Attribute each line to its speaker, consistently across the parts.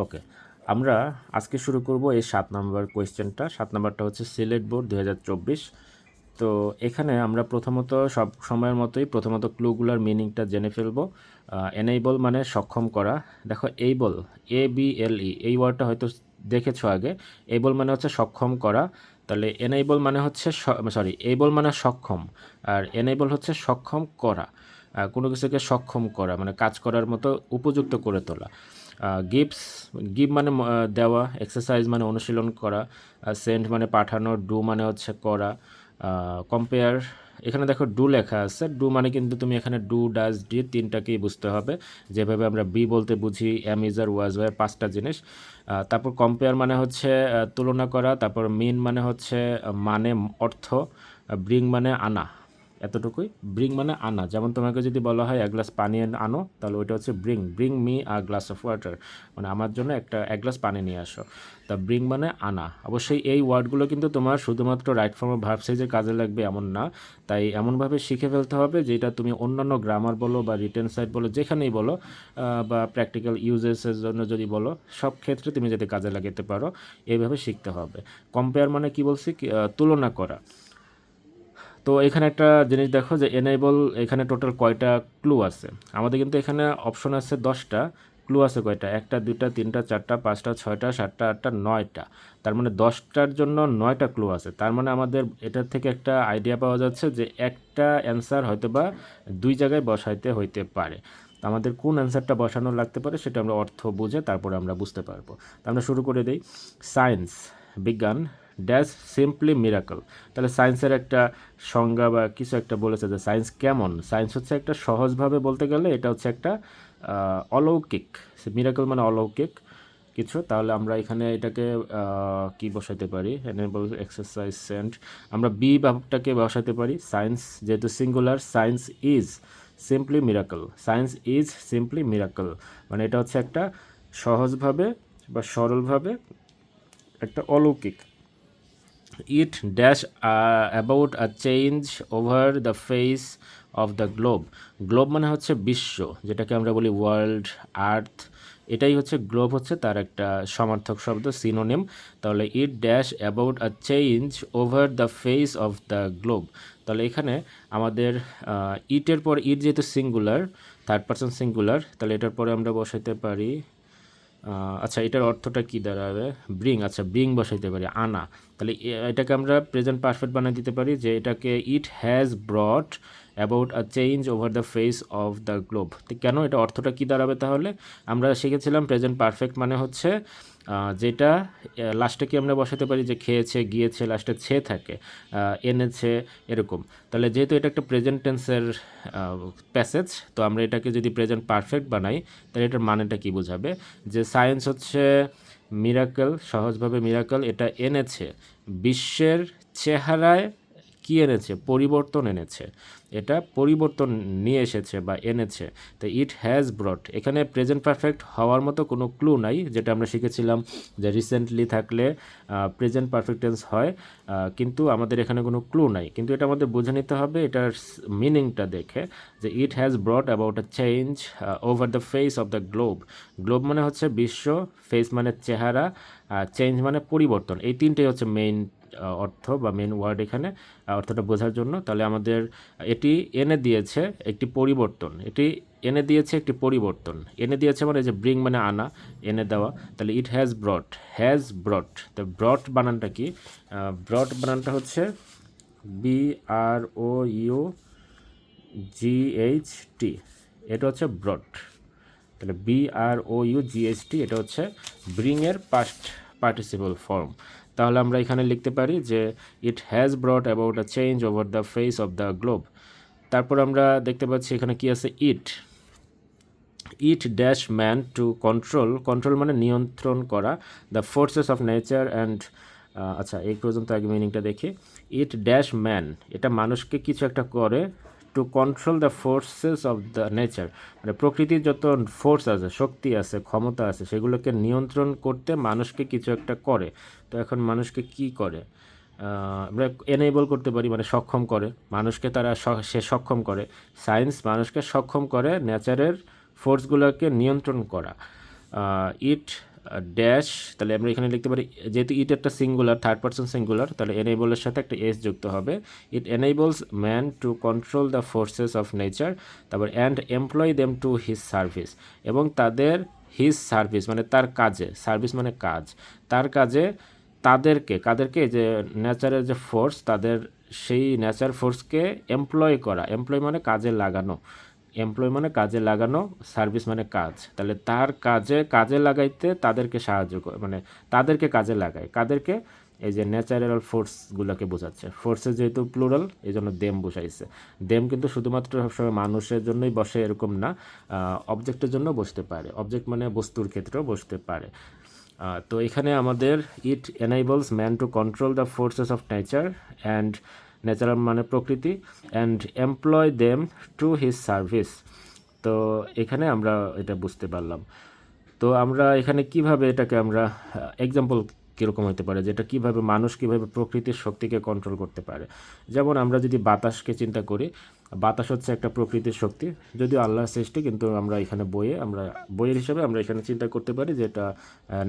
Speaker 1: ওকে, আমরা আজকে শুরু করব এই 7 নম্বর কোয়েশ্চেনটা। 7 নম্বরটা হচ্ছে সিলেট বোর্ড 2024। তো এখানে আমরা প্রথমত সব সময়ের মতোই প্রথমত ক্লুগুলার মিনিংটা জেনে ফেলবো। এনেবল মানে সক্ষম করা। দেখো এইবল, ABLE, এই ওয়ার্ডটা হয়তো দেখেছো আগে। এইবল মানে হচ্ছে সক্ষম করা। তাহলে এনেবল মানে হচ্ছে এইবল মানে সক্ষম, আর এনেবল হচ্ছে সক্ষম করা। কোনো কিছুকে সক্ষম করা মানে কাজ করার মতো উপযুক্ত করে তোলা। গিভস, গিভ মানে দেওয়া, এক্সারসাইজ মানে অনুশীলন করা, সেন্ড মানে পাঠানো, ডু মানে হচ্ছে করা, কম্পেয়ার। এখানে দেখো ডু লেখা আছে, ডু মানে কিন্তু তুমি এখানে ডু, ডাজ, ডি তিনটাকেই বুঝতে হবে, যেভাবে আমরা বি বলতে বুঝি am, is are was were 5টা জিনিস। তারপর কম্পেয়ার মানে হচ্ছে তুলনা করা, তারপর মিন মানে হচ্ছে মানে অর্থ, ব্রিং মানে আনা, এতটুকুই। ব্রিং মানে আনা, যেমন তোমাকে যদি বলা হয় এক গ্লাস পানি আনো, তাহলে ওইটা হচ্ছে bring, bring me a glass of water, মানে আমার জন্য এক গ্লাস পানি নিয়ে আসো। তা ব্রিং মানে আনা। অবশ্যই এই ওয়ার্ডগুলো কিন্তু তোমার শুধুমাত্র রাইট ফর্ম অফ ভার্ব সাইজের কাজে লাগবে এমন না, তাই এমনভাবে শিখে ফেলতে হবে যেটা তুমি অন্যান্য গ্রামার বলো বা রিটেন সাইড বলো, যেখানেই বলো, বা প্র্যাকটিক্যাল ইউজেসের জন্য যদি বলো, সব ক্ষেত্রে তুমি যাতে কাজে লাগাতে পারো, এইভাবে শিখতে হবে। কম্পেয়ার মানে কি বলছি, তুলনা করা। তো এখানে একটা জিনিস দেখো যে এনেবল, এখানে টোটাল কয়টা ক্লু আছে। আমাদের কিন্তু এখানে অপশন আছে 10টা, ক্লু আছে কয়টা, 1টা 2টা 3টা 4টা 5টা 6টা 7টা 8টা 9টা। তার মানে 10টার জন্য 9টা ক্লু আছে। তার মানে আমাদের এটার থেকে একটা আইডিয়া পাওয়া যাচ্ছে যে একটা অ্যান্সার হয়তো বা 2 জায়গায় বসাইতে হইতে পারে। তো আমাদের কোন অ্যান্সারটা বসানো লাগতে পারে সেটা আমরা অর্থ বুঝে তারপরে আমরা বুঝতে পারবো। তো আমরা শুরু করে দিই। সায়েন্স, বিজ্ঞান, ড্যাশ সিম্পলি মিরাকল। তাহলে সায়েন্সের একটা সংজ্ঞা বা কিছু একটা বলেছে যে সায়েন্স কেমন। সায়েন্স হচ্ছে একটা, সহজভাবে বলতে গেলে এটা হচ্ছে একটা অলৌকিক। মিরাকল মানে অলৌকিক কিছু। তাহলে আমরা এখানে এটাকে কি বসাতে পারি, এনেবল, এক্সারসাইজ, সেন্ট। আমরা বি ভাবটাকে বসাতে পারি। সায়েন্স যেহেতু singular, science is simply miracle, science is simply miracle, মানে এটা হচ্ছে একটা সহজভাবে বা সরলভাবে একটা অলৌকিক। It dash about a change over the face of the globe. Globe মানে হচ্ছে বিশ্ব, যেটাকে আমরা বলি ওয়ার্ল্ড, আর্থ, এটাই হচ্ছে গ্লোব, হচ্ছে তার একটা সমার্থক শব্দ, সিনোনিম। তাহলে it dash about a change over the face of the globe. তাহলে এখানে আমাদের ইটের পর, ইট যেহেতু সিঙ্গুলার, থার্ড পারসন সিঙ্গুলার, তাহলে এটার পরে আমরা বসাইতে পারি, আচ্ছা এটার অর্থটা কী দাঁড়াবে, ব্রিং। আচ্ছা ব্রিং বসাইতে পারি, আনা। তাহলে এটাকে আমরা প্রেজেন্ট পারফেক্ট বানিয়ে দিতে পারি যে এটাকে it has brought about a change over the face of the globe. তো কেন, এটা অর্থটা কী দাঁড়াবে তাহলে? আমরা শিখেছিলাম প্রেজেন্ট পারফেক্ট মানে হচ্ছে যেটা লাস্টে কি আমরা বসাতে পারি, যে খেয়েছে, গিয়েছে, লাস্টে ছে থাকে, এনেছে, এরকম। তাহলে যেহেতু এটা একটা প্রেজেন্ট টেন্সের প্যাসেজ, তো আমরা এটাকে যদি প্রেজেন্ট পারফেক্ট বানাই, তাহলে এটার মানেটা কি বোঝাবে, যে সায়েন্স হচ্ছে মিরাকল, সহজভাবে মিরাকল, এটা এনেছে বিশ্বের চেহারায়, কি এনেছে, পরিবর্তন এনেছে, এটা পরিবর্তন নিয়ে এসেছে বা এনেছে। তো ইট হ্যাজ ব্রট, এখানে প্রেজেন্ট পারফেক্ট হওয়ার মতো কোনো ক্লু নাই, যেটা আমরা শিখেছিলাম যে রিসেন্টলি থাকলে প্রেজেন্ট পারফেক্ট টেন্স হয়, কিন্তু আমাদের এখানে কোনো ক্লু নাই। কিন্তু এটা আমাদের বুঝে নিতে হবে এটার মিনিংটা দেখে, যে it has brought about a change over the face of the globe. Globe মানে হচ্ছে বিশ্ব, ফেস মানে চেহারা, চেঞ্জ মানে পরিবর্তন। এই তিনটেই হচ্ছে মেইন অর্থ বা মেন ওয়ার্ড এখানে, অর্থটা বোঝার জন্য। তাহলে আমাদের এটি এনে দিয়েছে একটি পরিবর্তন, এটি এনে দিয়েছে একটি পরিবর্তন, এনে দিয়েছে মানে যে ব্রিং মানে আনা, এনে দেওয়া। তাহলে ইট হ্যাজ ব্রট। তো ব্রট বানানটা কি, ব্রট বানানটা হচ্ছে BROUGHT, এটা হচ্ছে ব্রট। তাহলে BROUGHT, এটা হচ্ছে ব্রিংয়ের পাস্ট পার্টিসিপল ফর্ম। তাহলে আমরা এখানে লিখতে পারি যে it has brought about a change over the face of the globe. তারপর আমরা দেখতে পাচ্ছি এখানে কি আছে, it dash man to control, control মানে নিয়ন্ত্রণ করা, the forces of nature and, আচ্ছা এই পর্যন্ত আগে মিনিংটা দেখি। ইট ড্যাশ ম্যান, এটা মানুষকে কিছু একটা করে, two control the forces of the nature, মানে প্রকৃতির যত ফোর্স আছে, শক্তি আছে, ক্ষমতা আছে, সেগুলোকে নিয়ন্ত্রণ করতে মানুষকে কিছু একটা করে। তো এখন মানুষকে কি করে, আমরা এনেবল করতে পারি, মানে সক্ষম করে মানুষকে, তারা সে সক্ষম করে। সায়েন্স মানুষকে সক্ষম করে নেচারের ফোর্সগুলোকে নিয়ন্ত্রণ করা। ইট ড্যাশ, তাহলে আমরা এখানে লিখতে পারি, যেহেতু ইট একটা সিঙ্গুলার, থার্ড পারসন সিঙ্গুলার, তাহলে এনেবলের সাথে একটা এস যুক্ত হবে। It enables man to control the forces of nature, তারপর and employ them to his service, এবং তাদের হিজ সার্ভিস মানে তার কাজে, সার্ভিস মানে কাজ, তার কাজে কাদেরকে যে নেচারের যে ফোর্স, তাদের সেই নেচার ফোর্সকে এমপ্লয় করা, এমপ্লয় মানে কাজে লাগানো, এমপ্লয় মানে কাজে লাগানো, সার্ভিস মানে কাজ, তাহলে তার কাজে লাগাইতে তাদেরকে সাহায্য করে, মানে তাদেরকে কাজে লাগায়, কাদেরকে, এই যে ন্যাচারাল ফোর্সগুলোকে বোঝাচ্ছে। ফোর্সের যেহেতু প্লুরাল এই জন্য দেম বসাইছে। দেম কিন্তু শুধুমাত্র সবসময় মানুষের জন্যই বসে এরকম না, অবজেক্টের জন্য বসতে পারে, অবজেক্ট মানে বস্তুর ক্ষেত্রেও বসতে পারে। তো এখানে আমাদের it enables man to control the forces of nature and, natural মানে প্রকৃতি, and employ them to his service. তো এখানে আমরা এটা বুঝতে পারলাম। তো আমরা এখানে কিভাবে এটাকে আমরা এক্সাম্পল কীরকম হতে পারে, যে এটা কীভাবে মানুষ কীভাবে প্রকৃতির শক্তিকে কন্ট্রোল করতে পারে। যেমন আমরা যদি বাতাসকে চিন্তা করি, বাতাস হচ্ছে একটা প্রকৃতির শক্তি, যদিও আল্লাহর সৃষ্টি, কিন্তু আমরা এখানে বইয়ের হিসাবে আমরা এখানে চিন্তা করতে পারি যে এটা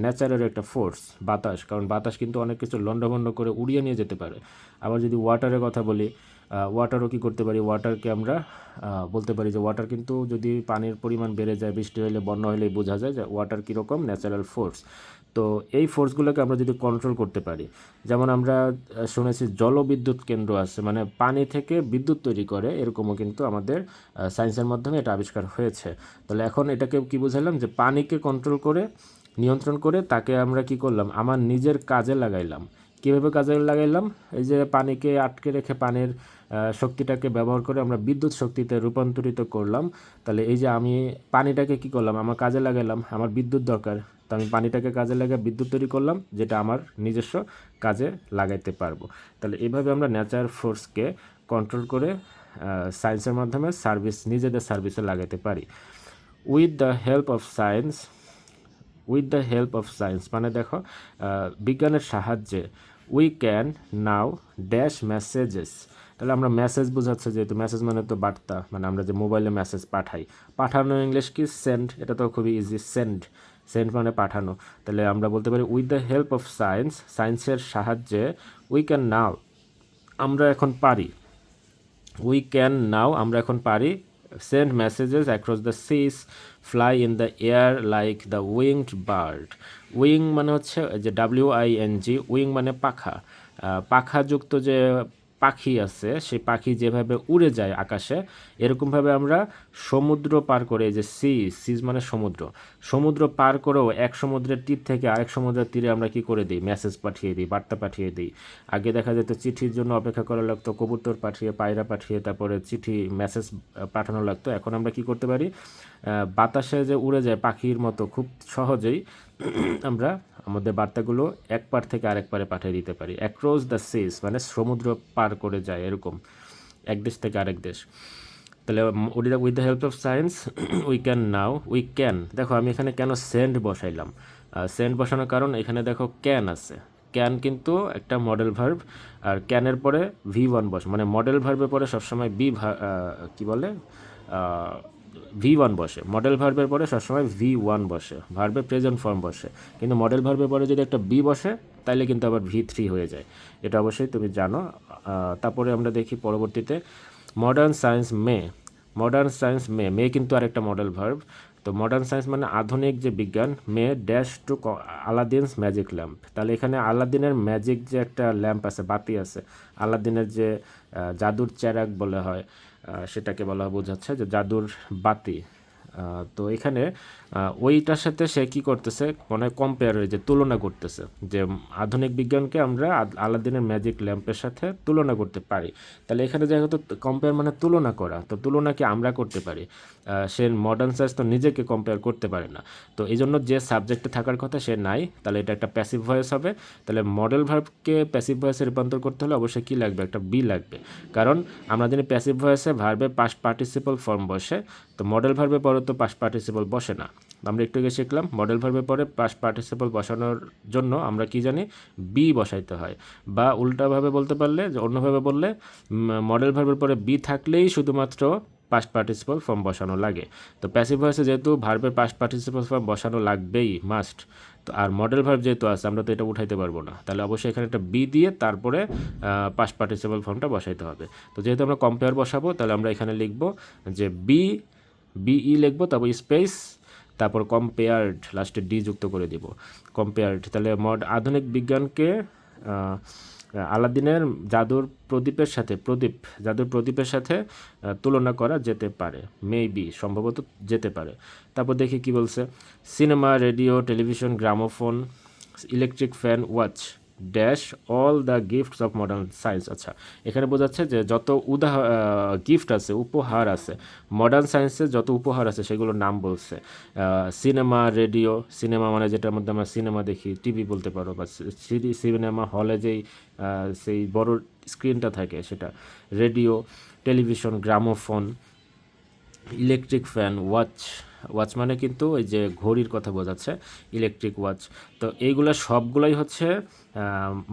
Speaker 1: ন্যাচারের একটা ফোর্স বাতাস, কারণ বাতাস কিন্তু অনেক কিছু লণ্ডভণ্ড করে উড়িয়ে নিয়ে যেতে পারে। আবার যদি ওয়াটারের কথা বলি, ওয়াটারও কী করতে পারি, ওয়াটারকে আমরা বলতে পারি যে ওয়াটার কিন্তু যদি পানির পরিমাণ বেড়ে যায়, বৃষ্টি হলে, বন্যা হলেই বোঝা যায় যে ওয়াটার কীরকম ন্যাচারাল ফোর্স। তো এই ফোর্সগুলোকে আমরা যদি কন্ট্রোল করতে পারি, যেমন আমরা শুনেছি জলবিদ্যুৎ কেন্দ্র আছে, মানে পানি থেকে বিদ্যুৎ তৈরি করে, এরকমও কিন্তু আমাদের সায়েন্সের মাধ্যমে এটা আবিষ্কার হয়েছে। তাহলে এখন এটাকে কী বুঝাইলাম, যে পানিকে কন্ট্রোল করে, নিয়ন্ত্রণ করে, তাকে আমরা কি করলাম, আমার নিজের কাজে লাগাইলাম। কীভাবে কাজে লাগাইলাম, এই যে পানিকে আটকে রেখে পানির শক্তিটাকে ব্যবহার করে আমরা বিদ্যুৎ শক্তিতে রূপান্তরিত করলাম। তাহলে এই যে আমি পানিটাকে কি করলাম, আমার কাজে লাগালাম, আমার বিদ্যুৎ দরকার, তো আমি পানিটাকে কাজে লাগিয়ে বিদ্যুৎ তৈরি করলাম, যেটা আমার নিজস্ব কাজে লাগাইতে পারবো। তাহলে এইভাবে আমরা নেচার ফোর্সকে কন্ট্রোল করে সায়েন্সের মাধ্যমে নিজেদের সার্ভিসে লাগাইতে পারি। With the help of science মানে দেখো, বিজ্ঞানের সাহায্যে we can now dash messages, তাহলে আমরা মেসেজ বোঝাচ্ছে, যেহেতু মেসেজ মানে তো বার্তা, মানে আমরা যে মোবাইলে মেসেজ পাঠাই, পাঠানো ইংলিশ কি সেন্ড, এটা তো খুবই ইজি, সেন্ড মানে পাঠানো। তাহলে আমরা বলতে পারি উইথ দ্য হেল্প অফ সায়েন্সের সাহায্যে আমরা এখন পারি send messages across the seas, fly in the air like the winged bird. Wing মানে হচ্ছে যে WING, উইং মানে পাখা, পাখাযুক্ত যে পাখি আছে, সেই পাখি যেভাবে উড়ে যায় আকাশে, এরকমভাবে আমরা সমুদ্র পার করে, যে সিজ মানে সমুদ্র পার করেও এক সমুদ্রের তীর থেকে আরেক সমুদ্রের তীরে আমরা কি করে দিই, মেসেজ পাঠিয়ে দিই, বার্তা পাঠিয়ে দিই। আগে দেখা যেত চিঠির জন্য অপেক্ষা করা লাগতো, কবুতর পাঠিয়ে, পায়রা পাঠিয়ে, তারপরে মেসেজ পাঠানো লাগতো। এখন আমরা কি করতে পারি, বাতাসে যে উড়ে যায় পাখির মতো খুব সহজেই আমরা আমাদের বার্তাগুলো এক পার থেকে আরেক পারে পাঠিয়ে দিতে পারি। অ্যাক্রস দ্য সিজ মানে সমুদ্র পার করে যায়, এরকম এক দেশ থেকে আরেক দেশ। তাহলে with the help of science we can, দেখো আমি এখানে কেন সেন্ড বসাইলাম, সেন্ড বসানোর কারণ এখানে দেখো ক্যান আছে, ক্যান কিন্তু একটা মডেল ভার্ব, আর ক্যানের পরে V1 বসে, মানে মডেল ভার্বের পরে সবসময় V1 বসে, মডেল ভার্বের পরে সবসময় V1 বসে, ভার্বের প্রেজেন্ট ফর্ম বসে, কিন্তু মডেল ভার্বের পরে যদি একটা বি বসে তাইলে কিন্তু আবার V3 হয়ে যায়, এটা অবশ্যই তুমি জানো। তারপরে আমরা দেখি পরবর্তীতে মডার্ন সায়েন্স মে কিন্তু আরেকটা মডেল ভার্ব। তো মডার্ন সায়েন্স মানে আধুনিক যে বিজ্ঞান, মে ড্যাশ টু আলাদিনস ম্যাজিক ল্যাম্প, তাহলে এখানে আলাদিনের ম্যাজিক যে একটা ল্যাম্প আছে, বাতি আছে, আলাদিনের যে জাদুর চেরাগ বলা হয়, সেটাকে বোঝাচ্ছে যে জাদুর বাতি। তো এখানে ওইটার সাথে সে কী করতেছে, মানে কম্পেয়ার, যে তুলনা করতেছে, যে আধুনিক বিজ্ঞানকে আমরা আলাদিনের ম্যাজিক ল্যাম্পের সাথে তুলনা করতে পারি। তাহলে এখানে যেহেতু কম্পেয়ার মানে তুলনা করা, তো তুলনাকে আমরা করতে পারি, সে মডার্ন সায়েন্স তো নিজেকে কম্পেয়ার করতে পারে না, তো এই জন্য যে সাবজেক্টে থাকার কথা সে নাই, তাহলে এটা একটা প্যাসিভ ভয়েস হবে। তাহলে মডেল ভার্বকে প্যাসিভ ভয়েসে রূপান্তর করতে হলে অবশ্যই কী লাগবে, একটা বি লাগবে, কারণ আমরা জানি প্যাসিভ ভয়েসে ভার্বের পাস্ট পার্টিসিপল ফর্ম বসে, তো মডেল ভার্বের পরে তো পাস্ট পার্টিসিপল বসে না। আমরা একটু আগে শিখলাম মডেল ভার্বের পরে পাস্ট পার্টিসিপল বসানোর জন্য আমরা কি জানি, বি বসাইতে হয়, বা উল্টাভাবে বলতে পারলে, যে অন্যভাবে বললে, মডেল ভার্বের পরে বি থাকলেই শুধুমাত্র পাস্ট পার্টিসিপল ফর্ম বসানো লাগে। তো প্যাসিভ ভয়েসে যেহেতু ভার্বের পাস্ট পার্টিসিপল ফর্ম বসানো লাগবেই, মাস্ট। তো আর মডেল ভার্ব যেহেতু আছে, আমরা তো এটা উঠাইতে পারবো না, তাহলে অবশ্যই এখানে একটা বি দিয়ে তারপরে পাস্ট পার্টিসিপল ফর্মটা বসাইতে হবে। তো যেহেতু আমরা কম্পেয়ার বসাবো, তাহলে আমরা এখানে লিখব যে বিই লিখবো, তারপর স্পেস, তারপর কম্পেয়ার্ড, লাস্টে ডি যুক্ত করে দিব, কম্পেয়ার্ড। তাহলে আধুনিক বিজ্ঞানকে আলাদিনের জাদুর প্রদীপের সাথে তুলনা করা যেতে পারে, মেবি, সম্ভবত যেতে পারে। তারপর দেখি কি বলছে, cinema, radio, television, gramophone, electric fan, watch dash all the gifts of modern science. আচ্ছা, এখানে বোঝাচ্ছে যে যত গিফট আছে, উপহার আছে, মডার্ন সায়েন্সের যত উপহার আছে সেগুলোর নাম বলছে। সিনেমা, রেডিও, সিনেমা মানে যেটার মধ্যে আমরা সিনেমা দেখি, টিভি বলতে পারো, বা সিনেমা হলে যেই সেই বড় স্ক্রিনটা থাকে সেটা, radio, television, gramophone, electric fan, watch মানে কিন্তু ওই যে ঘড়ির কথা বোঝাচ্ছে, ইলেকট্রিক ওয়াচ। তো এইগুলো সবগুলোই হচ্ছে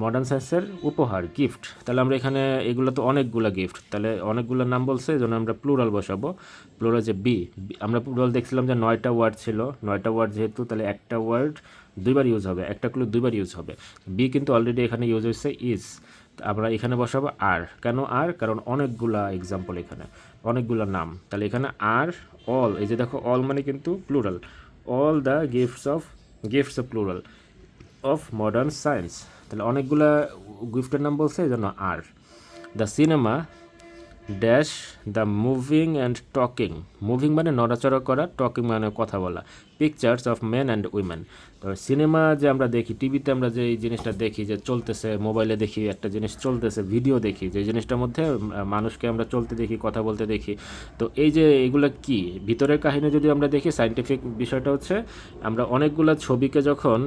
Speaker 1: মডার্ন সায়েন্সের উপহার, গিফট। তাহলে আমরা এখানে এগুলো তো অনেকগুলো গিফট, তাহলে অনেকগুলো নাম বলছে, এই জন্য আমরা প্লুরাল বসাবো। প্লুরাল যে বি, আমরা প্লুরাল দেখছিলাম যে 9টা ওয়ার্ড ছিল, 9টা ওয়ার্ড যেহেতু, তাহলে একটা ওয়ার্ড দুইবার ইউজ হবে, একটা ক্লু দুইবার ইউজ হবে। বি কিন্তু অলরেডি এখানে ইউজ হয়েছে ইজ, আমরা এখানে বসাবো আর। কেন আর? কারণ অনেকগুলা এক্সাম্পল এখানে, অনেকগুলো নাম। তাহলে এখানে আর, অল, এই যে দেখো অল মানে কিন্তু plural, all the gifts of plural of modern science. তাহলে অনেকগুলা গিফটের নাম বলছে, এই জন্য আর। The cinema dash the moving and talking, moving মানে নড়াচড়া করা, টকিং মানে কথা বলা, pictures of men and women. তো সিনেমা যে আমরা দেখি, টিভিতে আমরা যে এই জিনিসটা দেখি যে চলতেছে, মোবাইলে দেখি একটা জিনিস চলতেছে, ভিডিও দেখি, যে জিনিসটার মধ্যে মানুষকে আমরা চলতে দেখি, কথা বলতে দেখি। তো এই যে এগুলো কি ভিতরের কাহিনী যদি আমরা দেখি, সায়েন্টিফিক বিষয়টা হচ্ছে, আমরা অনেকগুলো ছবিকে যখন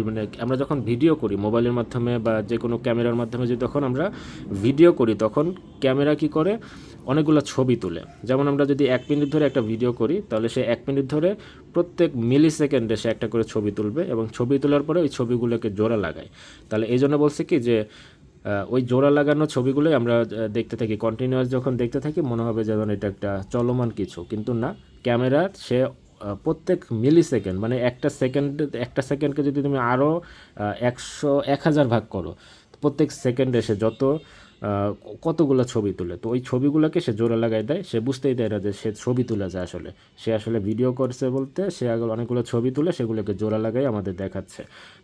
Speaker 1: মানে আমরা যখন ভিডিও করি মোবাইলের মাধ্যমে বা যে কোনো ক্যামেরার মাধ্যমে, যদি তখন আমরা ভিডিও করি, তখন ক্যামেরা কি করে, অনেকগুলো ছবি তুলে। যেমন আমরা যদি 1 মিনিট ধরে একটা ভিডিও করি, তাহলে সে 1 মিনিট ধরে প্রত্যেক মিলি সেকেন্ডে সে একটা করে ছবি তুলবে, এবং ছবি তোলার পরে ওই ছবিগুলোকে জোড়া লাগায়। তাহলে এই জন্য বলছে কি যে ওই জোড়া লাগানো ছবিগুলোই আমরা দেখতে থাকি, কন্টিনিউয়াস যখন দেখতে থাকি মনে হবে যেমন এটা একটা চলমান কিছু, কিন্তু না, ক্যামেরা সে প্রত্যেক মিলি সেকেন্ড, মানে একটা সেকেন্ডকে যদি তুমি আরও 1000 ভাগ করো, প্রত্যেক সেকেন্ডে সে কতগুলো ছবি তুলে, তো ওই ছবিগুলোকে সে জোড়া লাগাই দেয়। সে বুঝতেই দেয় না যে সে ছবি তুলে যায়, সে আসলে ভিডিও করছে বলতে, সে অনেকগুলো ছবি তুলে সেগুলোকে জোড়া লাগাই আমাদের দেখাচ্ছে।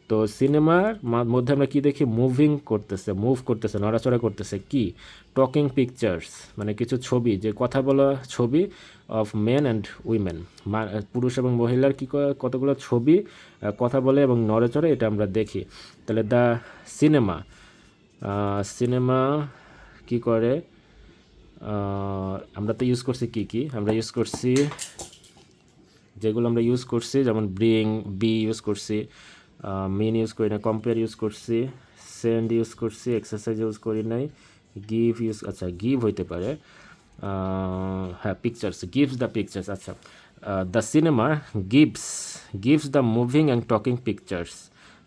Speaker 1: তো সিনেমার মধ্যে আমরা কি দেখি, মুভ করতেছে, নড়াচড়া করতেছে, কি, টকিং পিকচার্স মানে কিছু ছবি, যে কথা বলা ছবি, অফ মেন অ্যান্ড উইমেন, পুরুষ এবং মহিলার কতগুলো ছবি কথা বলে এবং নড়াচড়ে, এটা আমরা দেখি। তাহলে দ্য সিনেমা কি করে, আমরা তো ইউজ করছি কি আমরা ইউজ করছি, যেগুলো আমরা ইউজ করছি, যেমন বি ইউজ করছি, মিন ইউজ করি না, কম্পেয়ার ইউজ করছি, সেন্ড ইউজ করছি, এক্সারসাইজ ইউজ করি নাই, গিভ হইতে পারে, হ্যাঁ, পিকচার্স, গিভস দ্য পিকচার্স। আচ্ছা, the cinema gives the moving and talking pictures.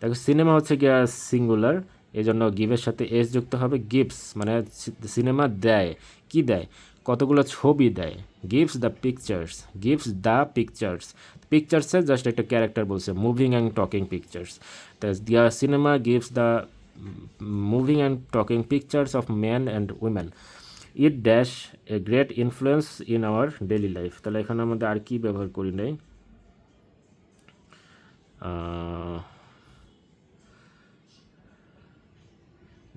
Speaker 1: দেখো সিনেমা হচ্ছে গিয়া সিঙ্গুলার, এই জন্য গিভের সাথে এস যুক্ত হবে, গিভস মানে সিনেমা দেয়, কি দেয়, কতগুলো ছবি দেয়, গিভস দ্য পিকচার্স, পিকচার্সের জাস্ট একটা ক্যারেক্টার বলছে, moving and talking pictures. The cinema gives the moving and talking pictures of man and women, it dash a great influence in our daily life. তাহলে এখানে আমাদের আর কি ব্যবহার করি নাই,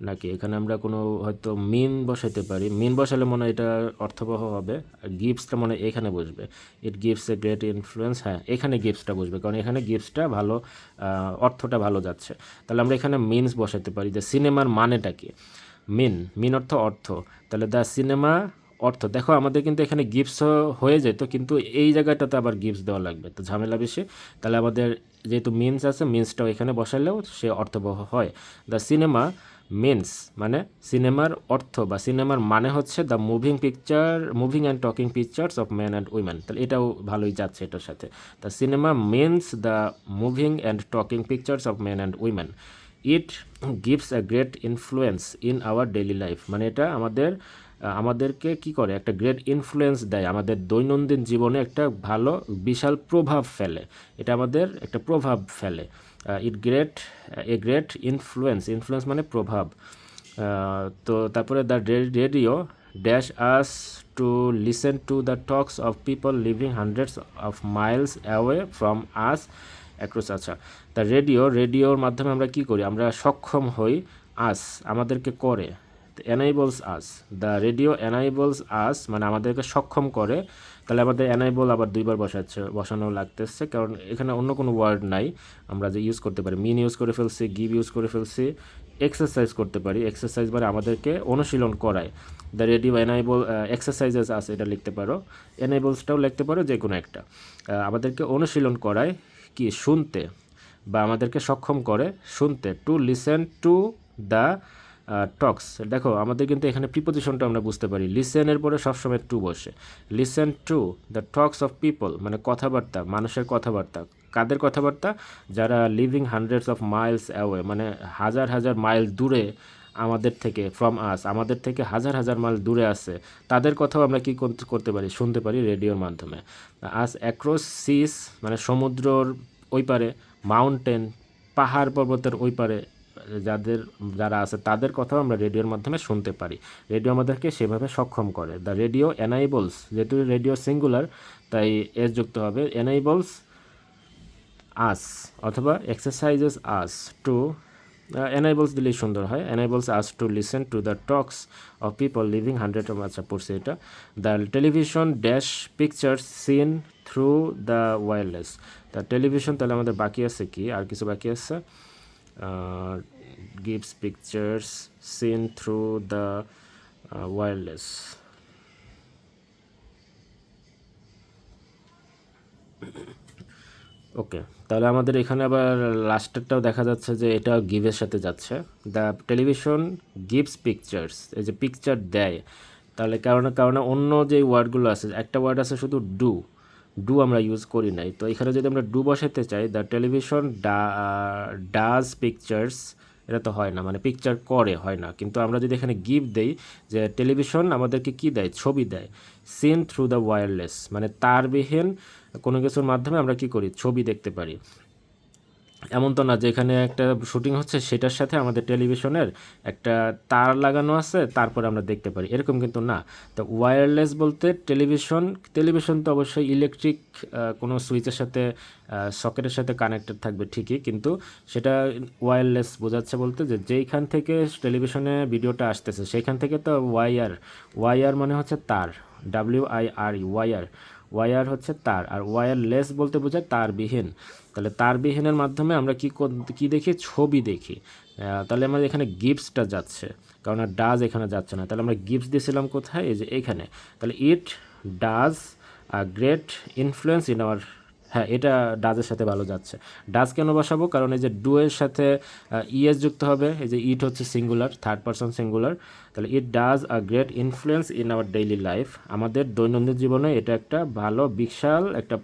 Speaker 1: নাকি এখানে আমরা কোনো হয়তো মিন বসাইতে পারি, মিন বসালে মনে হয় এটা অর্থবহ হবে, আর গিভসটা মনে হয় এখানে বসবে, it gives a great influence, হ্যাঁ এখানে গিভসটা বসবে, কারণ এখানে গিভসটা ভালো, অর্থটা ভালো যাচ্ছে। তাহলে আমরা এখানে মিনস বসাইতে পারি, যে সিনেমার মানেটা কি, মিন অর্থ, তাহলে দ্য সিনেমা অর্থ। দেখো আমাদের কিন্তু এখানে গিফটসও হয়ে যেত, কিন্তু এই জায়গাটাতে আবার গিফটস দেওয়া লাগবে, তো ঝামেলা বেশি। তাহলে আমাদের যেহেতু মিনস আছে, মিনসটাও এখানে বসালেও সে অর্থবহ হয়। দ্য সিনেমা মিনস মানে সিনেমার অর্থ বা সিনেমার মানে হচ্ছে the moving and talking pictures of man and women. তাহলে এটাও ভালোই যাচ্ছে এটার সাথে। The cinema means the moving and talking pictures of man and women, it gives a great influence in our daily life, মানে এটা আমাদের আমাদেরকে কি করে, একটা গ্রেট ইনফ্লুয়েন্স দেয়, আমাদের দৈনন্দিন জীবনে একটা ভালো বিশাল প্রভাব ফেলে, এটা আমাদের একটা প্রভাব ফেলে। গ্রেট ইনফ্লুয়েন্স, ইনফ্লুয়েন্স মানে প্রভাব। তো তারপরে the radio dash us to listen to the talks of people living hundreds of Miles away from us across. আচ্ছা, তা রেডিওর মাধ্যমে আমরা কি করি, আমরা সক্ষম হই, আস আমাদেরকে করে, এনাইবলস আস, দ্য রেডিও এনাইবলস আস মানে আমাদেরকে সক্ষম করে। তাহলে আমাদের এনাইবল আবার দুইবার বসানো লাগতেছে, কারণ এখানে অন্য কোনো ওয়ার্ড নাই আমরা যে ইউজ করতে পারি। মিন ইউজ করে ফেলছি, গিভ ইউজ করে ফেলছি, এক্সারসাইজ করতে পারি, এক্সারসাইজ মানে আমাদেরকে অনুশীলন করায়। দ্য রেডিও এনাইবল এক্সারসাইজেস আছে, এটা লিখতে পারো, এনাইবলসটাও লিখতে পারো, যে কোনো একটা। আমাদেরকে অনুশীলন করায় কি, শুনতে, বা আমাদেরকে সক্ষম করে শুনতে, টু লিসেন টু দ্য টক্স। দেখো আমাদের কিন্তু এখানে প্রিপোজিশনটা আমরা বুঝতে পারি, লিসেনের পরে সবসময় টু বসে। Listen to the talks of people মানে কথাবার্তা, মানুষের কথাবার্তা। কাদের কথাবার্তা, যারা living hundreds of Miles away মানে হাজার হাজার মাইল দূরে আমাদের থেকে, ফ্রম আস আমাদের থেকে হাজার হাজার মাইল দূরে আছে, তাদের কথাও আমরা কি করতে পারি, শুনতে পারি রেডিওর মাধ্যমে। আস অ্যাক্রস সিস মানে সমুদ্রর ওই পারে, মাউন্টেন পাহাড় পর্বতের ওই পারে যারা আছে তাদের কথাও আমরা রেডিওর মাধ্যমে শুনতে পারি। রেডিও আমাদেরকে সেভাবে সক্ষম করে। দ্য রেডিও এনাইবলস, যেহেতু রেডিও সিঙ্গুলার তাই এস যুক্ত হবে, এনাইবলস আস অথবা এক্সারসাইজেস আস টু, এনাইবলস দিলেই সুন্দর হয়, enables us to listen to the talks of people living hundred of, আচ্ছা পড়ছে এটা। The television dash pictures seen through the wireless. The television, তাহলে আমাদের বাকি আছে কি, আর কিছু বাকি আছে, gives pictures seen through the wireless. ওকে, তাহলে আমাদের এখানে আবার লাস্টেরটাও দেখা যাচ্ছে যে এটা গিভের সাথে যাচ্ছে। দ্য টেলিভিশন গিভস পিকচার্স, এই যে পিকচার দেয়, তাহলে কারণে অন্য যে ওয়ার্ডগুলো আছে, একটা ওয়ার্ড আছে শুধু ডু আমরা ইউজ করি নাই, তো এখানে যদি আমরা ডু বসাতে চাই, দ্য টেলিভিশন ডাজ পিকচার্স, এটা তো হয় না, মানে পিকচার করে হয় না, কিন্তু আমরা যদি এখানে গিভ দেই, যে টেলিভিশন আমাদেরকে কি দেয়, ছবি দেয়, সিন থ্রু দ্য ওয়্যারলেস মানে তারবিহীন কোনো কিছুর মাধ্যমে আমরা কি করি, ছবি দেখতে পারি। এমন তো না যে এখানে একটা শুটিং হচ্ছে সেটার সাথে আমাদের টেলিভিশনের একটা তার লাগানো আছে তারপরে আমরা দেখতে পারি, এরকম কিন্তু না। তো ওয়্যারলেস বলতে টেলিভিশন তো অবশ্যই ইলেকট্রিক কোনো সুইচের সাথে, সকেটের সাথে কানেক্টেড থাকবে ঠিকই, কিন্তু সেটা ওয়্যারলেস বোঝাচ্ছে বলতে যে যেইখান থেকে টেলিভিশনে ভিডিওটা আসতেছে সেইখান থেকে তো ওয়াইয়ার মানে হচ্ছে তার, WIRE ওয়ার হচ্ছে তার, আর ওয়্যারলেস বলতে বোঝায় তারবিহীন। তাহলে তারবিহীনের মাধ্যমে আমরা কি দেখি, ছবি দেখি। তাহলে আমাদের এখানে গিভসটা যাচ্ছে, কারণ আর ডাজ এখানে যাচ্ছে না, তাহলে আমরা গিভস দিয়েছিলাম কোথায়, এই যে এইখানে। তাহলে it does great influence in our, হ্যাঁ এটা ডাজের সাথে ভালো যাচ্ছে। ডাজ কেন বসাবো, কারণ এই যে ডু এর সাথে ইএস যুক্ত হবে, এই যে ইট হচ্ছে সিঙ্গুলার, থার্ড পারসন সিঙ্গুলার, তাহলে it does a great influence in our daily life, আমাদের দৈনন্দিন জীবনে এটা একটা ভালো বিশাল একটা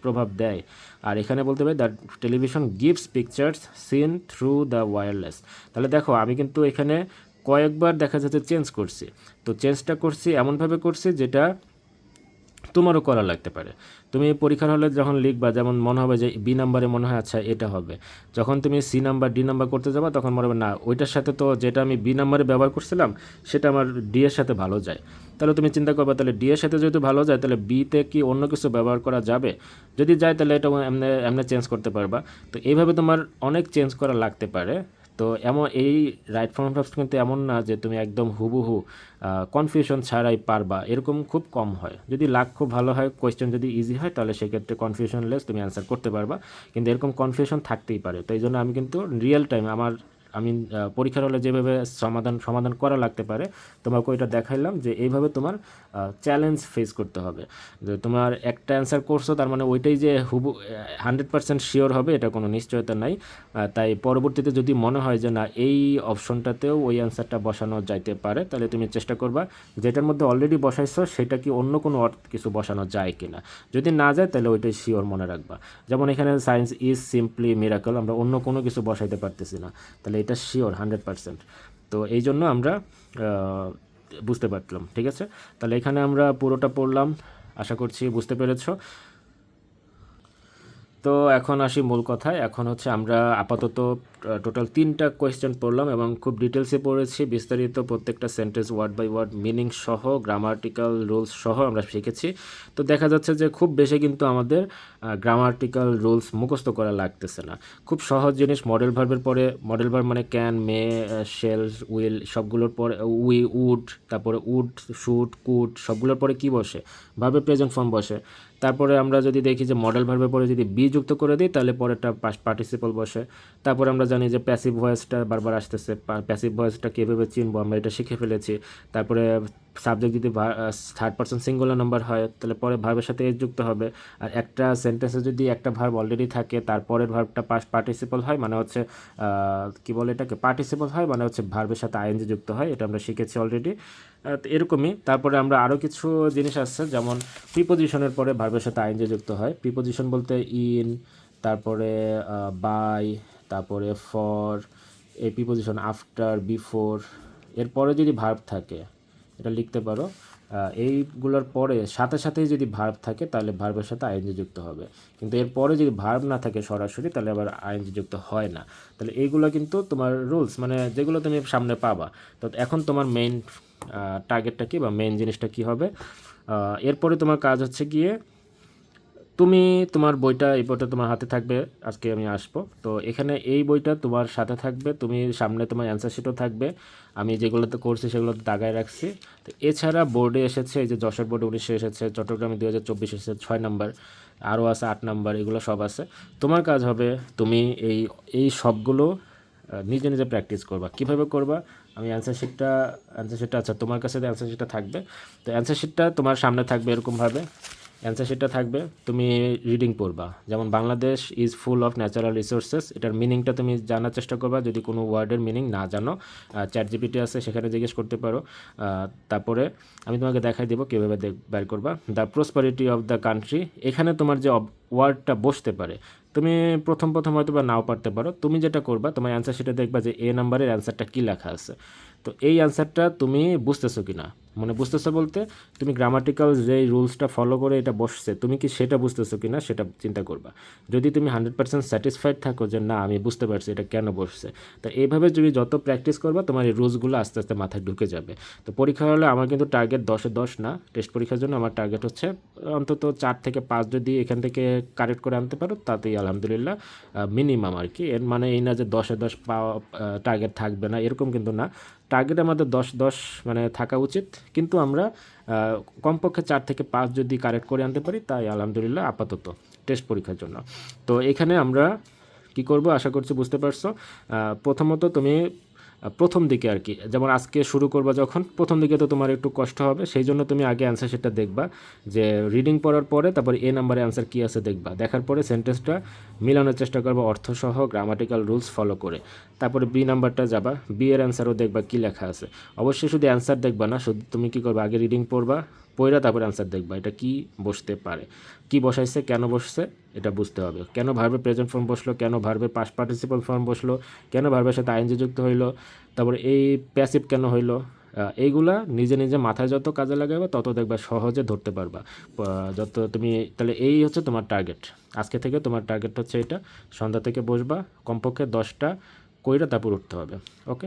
Speaker 1: প্রভাব দেয়। আর এখানে বলতে পারি the television gives pictures seen through the wireless. তাহলে দেখো আমি কিন্তু এখানে কয়েকবার দেখা যাচ্ছে চেঞ্জ করছি, তো চেঞ্জটা করছি এমনভাবে করছি যেটা তোমারও করা লাগতে পারে। তুমি পরীক্ষার হলে যখন লিখবা, যেমন মনে হবে যে বি নাম্বারে মনে হয় আচ্ছা এটা হবে, যখন তুমি সি নাম্বার ডি নাম্বার করতে যাবা তখন মনে হবে না ওইটার সাথে তো যেটা আমি বি নাম্বারে ব্যবহার করছিলাম সেটা আমার ডি এর সাথে ভালো যায়। তাহলে তুমি চিন্তা করবা তাহলে ডি এর সাথে যেহেতু ভালো যায় তাহলে বিতে কি অন্য কিছু ব্যবহার করা যাবে, যদি যায় তাহলে এটা এমনি চেঞ্জ করতে পারবা। তো এইভাবে তোমার অনেক চেঞ্জ করা লাগতে পারে। তো এই রাইট ফর্ম ভার্বস কিন্তু এমন না যে তুমি একদম হুবহু কনফিউশন ছাড়াই পারবা, এরকম খুব কম হয়। যদি লাক খুব ভালো হয়, কোয়েশ্চেন যদি ইজি হয়, তাহলে সেক্ষেত্রে কনফিউশনলেস তুমি অ্যান্সার করতে পারবা, কিন্তু এরকম কনফিউশন থাকতেই পারে। তো এই জন্য আমি কিন্তু রিয়েল টাইম আমি পরীক্ষার হলে যেভাবে সমাধান করা লাগতে পারে তোমাকে ওইটা দেখাইলাম, যে এইভাবে তোমার চ্যালেঞ্জ ফেস করতে হবে। যে তোমার একটা অ্যান্সার করছো তার মানে ওইটাই যে 100% শিওর হবে এটা কোনো নিশ্চয়তা নাই। তাই পরবর্তীতে যদি মনে হয় যে না এই অপশনটাতেও ওই অ্যান্সারটা বসানো যাইতে পারে, তাহলে তুমি চেষ্টা করবা যেটার মধ্যে অলরেডি বসাইছো সেটা কি অন্য কোনো কিছু বসানো যায় কিনা, যদি না যায় তাহলে ওইটাই শিওর মনে রাখবা। যেমন এখানে সায়েন্স ইজ সিম্পলি মিরাকল, আমরা অন্য কোনো কিছু বসাইতে পারতেছি না, তাহলে এটা শিওর 100%। তো এই জন্য আমরা বুঝতে পারলাম, ঠিক আছে। তাহলে এখানে আমরা পুরোটা পড়লাম, আশা করছি বুঝতে পেরেছো। তো এখন আসি মূল কথায়। এখন হচ্ছে আমরা আপাতত টোটাল 3টা কোয়েশ্চেন পড়লাম এবং খুব ডিটেলসে পড়েছি, বিস্তারিত প্রত্যেকটা sentence word by word meaning সহ গ্রামাটিক্যাল রুলস সহ আমরা শিখেছি। তো দেখা যাচ্ছে যে খুব বেশি কিন্তু আমাদের গ্রামাটিক্যাল রুলস মুখস্থ করা লাগতেছে না, খুব সহজ জিনিস। মডেল ভার্বের পরে, মডেল ভার্ব মানে ক্যান, মে, শেল, উইল সবগুলোর পরে উড, তারপরে উড, শুড, কুড সবগুলোর পরে কি বসে? ভার্বের প্রেজেন্ট ফর্ম বসে। তারপরে আমরা যদি দেখি যে মডেল ভার্বের পরে যদি বি যুক্ত করে দিই তাহলে পরেরটা পাস্ট পার্টিসিপল বসে। তারপরে আমরা জানি যে প্যাসিভ ভয়েসটা বারবার আসতেছে, প্যাসিভ ভয়েসটা কীভাবে চিনবো আমরা এটা শিখে ফেলেছি। তারপরে সাবজেক্ট যদি থার্ড পারসন সিঙ্গুলার নাম্বার হয় তাহলে পরে ভার্বের সাথে এস যুক্ত হবে। আর একটা সেন্টেন্সে যদি একটা ভার্ব অলরেডি থাকে তারপরের ভার্বটা পাস্ট পার্টিসিপল হয়, মানে হচ্ছে কী বলে এটাকে, পার্টিসিপল হয়, মানে হচ্ছে ভার্বের সাথে আইএনজি যুক্ত হয়, এটা আমরা শিখেছি অলরেডি। এরকমই তারপরে আমরা আরও কিছু জিনিস আছে, যেমন প্রিপোজিশনের পরে ভার্বের সাথে আইএনজি যুক্ত হয়। প্রিপোজিশন বলতে ইন, তারপরে বাই, তারপরে ফর, এই প্রিপোজিশন আফটার, বিফোর, এরপরে যদি ভার্ব থাকে এটা লিখতে পারো। এইগুলোর পরে সাথে সাথেই যদি ভার্ব থাকে তাহলে ভার্বের সাথে আইএনজি যুক্ত হবে, কিন্তু এরপরে যদি ভার্ব না থাকে সরাসরি তাহলে আবার আইএনজি যুক্ত হয় না। তাহলে এইগুলো কিন্তু তোমার রুলস, মানে যেগুলো তুমি সামনে পাবা। তো এখন তোমার মেইন টার্গেটটা কি বা মেইন জিনিসটা কি হবে? এরপরে তোমার কাজ হচ্ছে গিয়ে তুমি তোমার বইটা, এই বইটা তোমার হাতে থাকবে, আজকে আমি আসবো তো এখানে এই বইটা তোমার সাথে থাকবে, তুমি সামনে তোমার অ্যান্সার শিটও থাকবে, আমি যেগুলোতে করছি সেগুলোতে দাগায় রাখছি। তো এছাড়া বোর্ডে এসেছে, এই যে যশোর বোর্ডে 1900 এসেছে, চট্টগ্রামে 2024 এসেছে 6 নাম্বার, আরও আছে 8 নাম্বার, এগুলো সব আছে। তোমার কাজ হবে তুমি এই সবগুলো নিজে নিজে প্র্যাকটিস করবা। কীভাবে করবা? আমি অ্যান্সার শিটটা আচ্ছা তোমার কাছে অ্যান্সার শিটটা থাকবে, তো অ্যান্সার শিটটা তোমার সামনে থাকবে এরকমভাবে, অ্যান্সার শিটটা থাকবে, তুমি রিডিং পড়বা। যেমন Bangladesh is full of natural resources, এটার মিনিংটা তুমি জানার চেষ্টা করবা, যদি কোনো ওয়ার্ডের মিনিং না জানো চ্যাট জিপিটি আছে সেখানে জিজ্ঞেস করতে পারো। তারপরে আমি তোমাকে দেখাই দেবো কীভাবে বের করবা। The prosperity of the country, এখানে তোমার যে ওয়ার্ডটা বসতে পারে, তুমি প্রথম হয়তো বা নাও পারতে পারো, তুমি যেটা করবা তোমার অ্যান্সার শিটে দেখবা যে এ নাম্বারের অ্যান্সারটা কী লেখা আছে। তো এই অ্যান্সারটা তুমি বুঝতেছো কি না, মানে বুঝতেছো বলতে তুমি গ্রামাটিক্যাল যে রুলসটা ফলো করে এটা বসছে তুমি কি সেটা বুঝতেছো কি না সেটা চিন্তা করবা। যদি তুমি 100% স্যাটিসফাইড থাকো যে না আমি বুঝতে পারছি এটা কেন বসছে, তো এইভাবে তুমি যত প্র্যাকটিস করবা তোমার এই রুলসগুলো আস্তে আস্তে মাথায় ঢুকে যাবে। তো পরীক্ষা হলে আমার কিন্তু টার্গেট 10-এ 10 না, টেস্ট পরীক্ষার জন্য আমার টার্গেট হচ্ছে অন্তত 4 থেকে 5 যদি এখান থেকে কারেক্ট করে আনতে পারো তাতেই আলহামদুলিল্লাহ মিনিমাম আর কি। এর মানে এই না যে 10-এ 10 পাওয়া টার্গেট থাকবে না, এরকম কিন্তু না। টার্গেট আমাদের 10-10 মানে থাকা উচিত, কিন্তু আমরা কমপক্ষে 4 থেকে 5 যদি কারেক্ট করে আনতে পারি তাই আলহামদুলিল্লাহ আপাতত টেস্ট পরীক্ষার জন্য। তো এখানে আমরা কি করব আশা করছি বুঝতে পারছো। প্রথমত তুমি প্রথম দিকে আর কি, যেমন আজকে শুরু করবা যখন প্রথম দিকে তো তোমার একটু কষ্ট হবে, সেই জন্য তুমি আগে অ্যান্সার সেটা দেখবা, যে রিডিং পড়ার পরে তারপরে এ নাম্বারে অ্যান্সার কী আছে দেখবা, দেখার পরে সেন্টেন্সটা মিলানোর চেষ্টা করবো অর্থসহ গ্রামাটিক্যাল রুলস ফলো করে। তারপরে বি নাম্বারটা যাবা, বি এর অ্যান্সারও দেখবা কী লেখা আছে। অবশ্যই শুধু অ্যান্সার দেখবা না, শুধু তুমি কী করবা আগে রিডিং পড়বা, পড়া তারপরে অ্যান্সার দেখবা এটা কি বসতে পারে, কি বসাইছে, কেন বসছে এটা বুঝতে হবে। কেন ভার্বের প্রেজেন্ট ফর্ম বসলো, কেন ভার্বের পাস্ট পার্টিসিপাল ফর্ম বসলো, কেন ভার্বের সাথে আইএনজি যুক্ত হইলো, তারপরে এই প্যাসিভ কেন হইলো, এইগুলা নিজে নিজে মাথায় যত কাজে লাগাবে তত দেখবা সহজে ধরতে পারবা। যত তুমি তাহলে এই হচ্ছে তোমার টার্গেট, আজকে থেকে তোমার টার্গেট হচ্ছে এটা, সন্ধ্যা থেকে বসবা কমপক্ষে 10টা কইরা তারপর উঠতে হবে। ওকে।